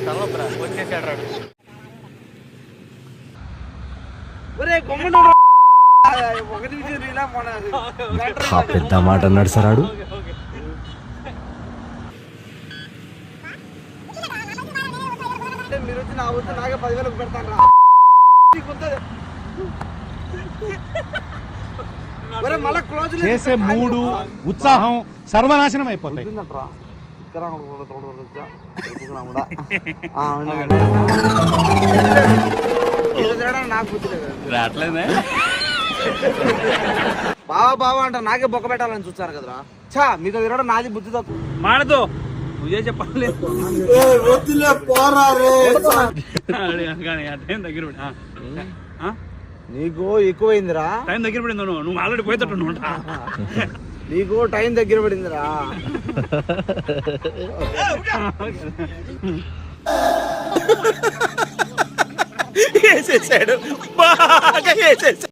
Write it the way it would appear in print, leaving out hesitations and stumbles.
తలనొప్పరా వచ్చేసాడు రాడు. పెద్ద మాట అన్నాడు సరాడు. మీరు వచ్చి నా వద్దు నాకే 10,000 పెడతాను. చేసే మూడు ఉత్సాహం సర్వనాశనం అయిపోతాయి. నాకు రావట్లేదే బావా బావా అంట నాకే బొక్క పెట్టాలని చూస్తారు కదరా. చా మీతో తిరగడం నాది బుద్ధి తప్పు. మాడదు నువ్వే చెప్పాలి. దగ్గర నీకు ఎక్కువైందిరా. టైం దగ్గర పడింది. నువ్వు ఆల్రెడీ పోయేటట్టు నీకు టైం దగ్గర పడిందిరా. వేసేసాడు బాగా వేసేసాడు.